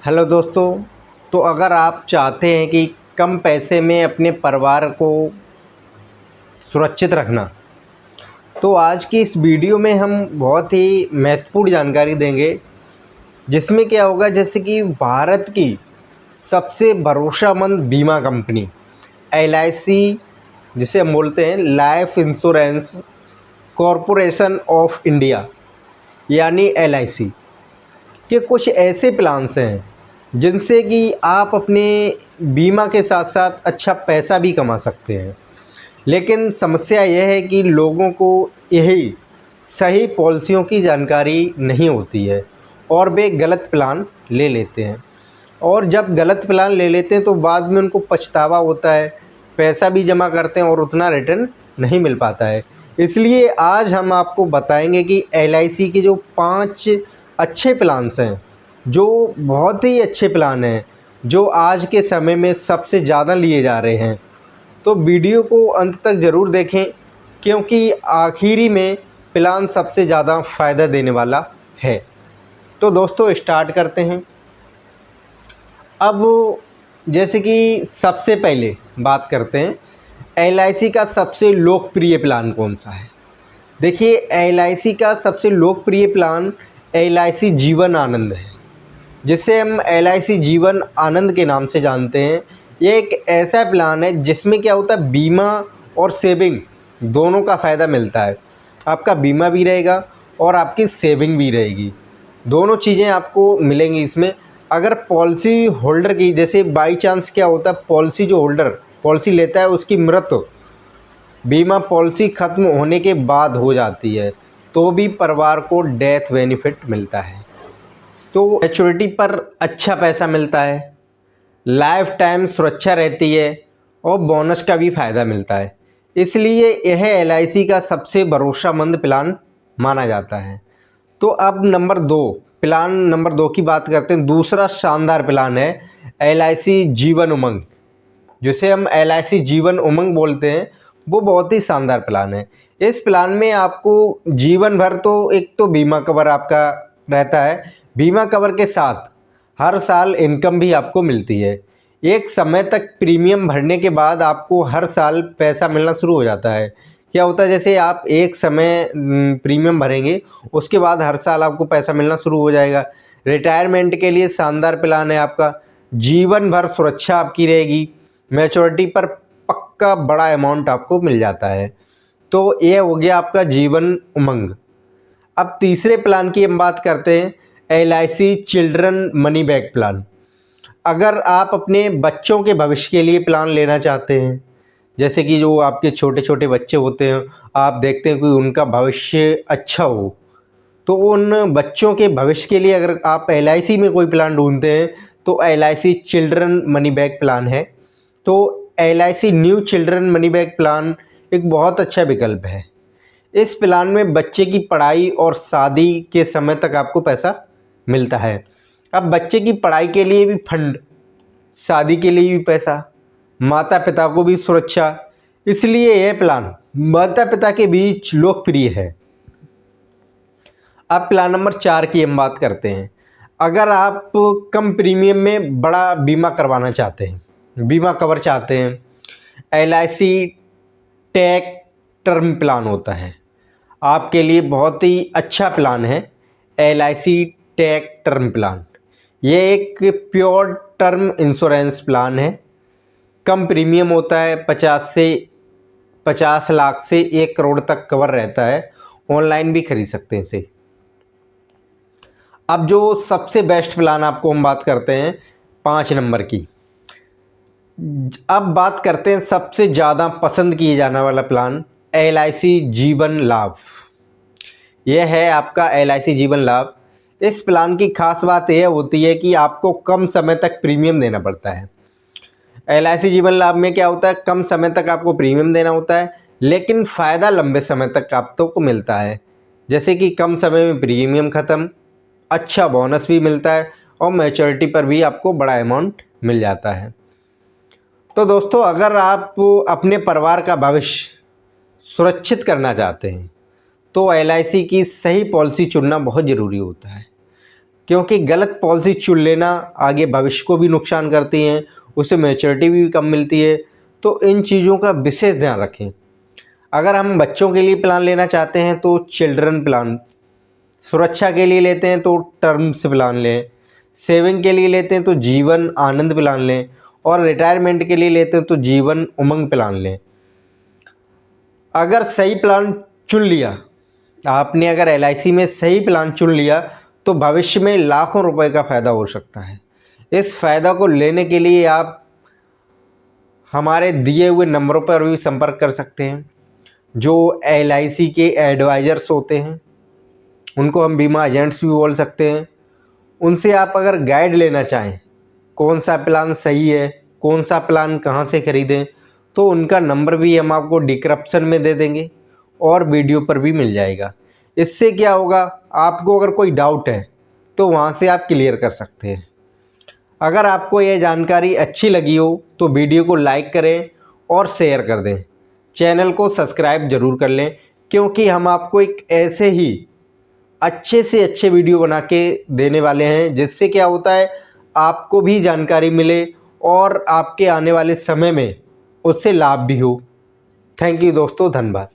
Hello दोस्तों। तो अगर आप चाहते हैं कि कम पैसे में अपने परिवार को सुरक्षित रखना, तो आज की इस वीडियो में हम बहुत ही महत्वपूर्ण जानकारी देंगे, जिसमें क्या होगा जैसे कि भारत की सबसे भरोसेमंद बीमा कंपनी एलआईसी, जिसे हम बोलते हैं life insurance corporation of India यानी एलआईसी के कुछ ऐसे प्लान्स हैं जिनसे कि आप अपने बीमा के साथ साथ अच्छा पैसा भी कमा सकते हैं। लेकिन समस्या यह है कि लोगों को यही सही पॉलिसियों की जानकारी नहीं होती है और वे गलत प्लान ले लेते हैं। और जब गलत प्लान ले लेते हैं तो बाद में उनको पछतावा होता है, पैसा भी जमा करते हैं और उतना रिटर्न नहीं मिल पाता है। इसलिए आज हम आपको बताएंगे कि एलआईसी के जो 5 अच्छे प्लान्स हैं, जो बहुत ही अच्छे प्लान हैं, जो आज के समय में सबसे ज़्यादा लिए जा रहे हैं। तो वीडियो को अंत तक ज़रूर देखें, क्योंकि आखिरी में प्लान सबसे ज़्यादा फ़ायदा देने वाला है। तो दोस्तों स्टार्ट करते हैं। अब जैसे कि सबसे पहले बात करते हैं एलआईसी का सबसे लोकप्रिय प्लान कौन सा है। देखिए, एलआईसी का सबसे लोकप्रिय प्लान एलआईसी जीवन आनंद है, जिसे हम एलआईसी जीवन आनंद के नाम से जानते हैं। ये एक ऐसा प्लान है जिसमें क्या होता है, बीमा और सेविंग दोनों का फ़ायदा मिलता है। आपका बीमा भी रहेगा और आपकी सेविंग भी रहेगी, दोनों चीज़ें आपको मिलेंगी इसमें। अगर पॉलिसी होल्डर की जैसे बाई चांस क्या होता है, पॉलिसी जो होल्डर पॉलिसी लेता है उसकी मृत्यु बीमा पॉलिसी ख़त्म होने के बाद हो जाती है, तो भी परिवार को डेथ बेनिफिट मिलता है। तो मैच्योरिटी पर अच्छा पैसा मिलता है, लाइफ टाइम सुरक्षा रहती है और बोनस का भी फ़ायदा मिलता है। इसलिए यह एलआईसी का सबसे भरोसेमंद प्लान माना जाता है। तो अब प्लान नंबर 2 की बात करते हैं। दूसरा शानदार प्लान है एलआईसी जीवन उमंग, जिसे हम एलआईसी जीवन उमंग बोलते हैं। वो बहुत ही शानदार प्लान है। इस प्लान में आपको जीवन भर तो एक तो बीमा कवर आपका रहता है, बीमा कवर के साथ हर साल इनकम भी आपको मिलती है। एक समय तक प्रीमियम भरने के बाद आपको हर साल पैसा मिलना शुरू हो जाता है। क्या होता है, जैसे आप एक समय प्रीमियम भरेंगे, उसके बाद हर साल आपको पैसा मिलना शुरू हो जाएगा। रिटायरमेंट के लिए शानदार प्लान है आपका। जीवन भर सुरक्षा आपकी रहेगी, मैच्योरिटी पर पक्का बड़ा अमाउंट आपको मिल जाता है। तो ये हो गया आपका जीवन उमंग। अब तीसरे प्लान की हम बात करते हैं, LIC children money back plan. अगर आप अपने बच्चों के भविष्य के लिए प्लान लेना चाहते हैं, जैसे कि जो आपके छोटे छोटे बच्चे होते हैं, आप देखते हैं कि उनका भविष्य अच्छा हो, तो उन बच्चों के भविष्य के लिए अगर आप एलआईसी में कोई प्लान ढूंढते हैं तो LIC children money back plan है। तो LIC new children money back plan एक बहुत अच्छा विकल्प है। इस प्लान में बच्चे की पढ़ाई और शादी के समय तक आपको पैसा मिलता है। अब बच्चे की पढ़ाई के लिए भी फंड, शादी के लिए भी पैसा, माता पिता को भी सुरक्षा, इसलिए यह प्लान माता पिता के बीच लोकप्रिय है। अब प्लान नंबर 4 की हम बात करते हैं। अगर आप कम प्रीमियम में बड़ा बीमा करवाना चाहते हैं, बीमा कवर चाहते हैं, एलआईसी टैग टर्म प्लान होता है आपके लिए बहुत ही अच्छा प्लान है। एलआईसी टैग टर्म प्लान ये एक प्योर टर्म इंश्योरेंस प्लान है। कम प्रीमियम होता है, 50 लाख से 1 करोड़ तक कवर रहता है। ऑनलाइन भी खरीद सकते हैं इसे। अब जो सबसे बेस्ट प्लान आपको हम बात करते हैं 5 नंबर की। अब बात करते हैं सबसे ज़्यादा पसंद किए जाने वाला प्लान, एलआईसी जीवन लाभ। यह है आपका एलआईसी जीवन लाभ। इस प्लान की खास बात यह होती है कि आपको कम समय तक प्रीमियम देना पड़ता है। एलआईसी जीवन लाभ में क्या होता है, कम समय तक आपको प्रीमियम देना होता है, लेकिन फ़ायदा लंबे समय तक आपको मिलता है। जैसे कि कम समय में प्रीमियम ख़त्म, अच्छा बोनस भी मिलता है और मैच्योरिटी पर भी आपको बड़ा अमाउंट मिल जाता है। तो दोस्तों, अगर आप अपने परिवार का भविष्य सुरक्षित करना चाहते हैं तो एलआईसी की सही पॉलिसी चुनना बहुत ज़रूरी होता है, क्योंकि गलत पॉलिसी चुन लेना आगे भविष्य को भी नुकसान करती हैं, उससे मैच्योरिटी भी कम मिलती है। तो इन चीज़ों का विशेष ध्यान रखें। अगर हम बच्चों के लिए प्लान लेना चाहते हैं तो चिल्ड्रन प्लान, सुरक्षा के लिए लेते हैं तो टर्म्स प्लान लें, सेविंग के लिए लेते हैं तो जीवन आनंद प्लान लें, और रिटायरमेंट के लिए लेते हैं तो जीवन उमंग प्लान लें। अगर सही प्लान चुन लिया आपने, अगर LIC में सही प्लान चुन लिया तो भविष्य में लाखों रुपए का फ़ायदा हो सकता है। इस फ़ायदा को लेने के लिए आप हमारे दिए हुए नंबरों पर भी संपर्क कर सकते हैं। जो LIC के एडवाइज़र्स होते हैं, उनको हम बीमा एजेंट्स भी बोल सकते हैं। उनसे आप अगर गाइड लेना चाहें, कौन सा प्लान सही है, कौन सा प्लान कहाँ से ख़रीदें, तो उनका नंबर भी हम आपको डिस्क्रिप्शन में दे देंगे और वीडियो पर भी मिल जाएगा। इससे क्या होगा, आपको अगर कोई डाउट है तो वहाँ से आप क्लियर कर सकते हैं। अगर आपको यह जानकारी अच्छी लगी हो तो वीडियो को लाइक करें और शेयर कर दें। चैनल को सब्सक्राइब ज़रूर कर लें, क्योंकि हम आपको एक ऐसे ही अच्छे से अच्छे वीडियो बना के देने वाले हैं, जिससे क्या होता है आपको भी जानकारी मिले और आपके आने वाले समय में उससे लाभ भी हो। थैंक यू दोस्तों, धन्यवाद।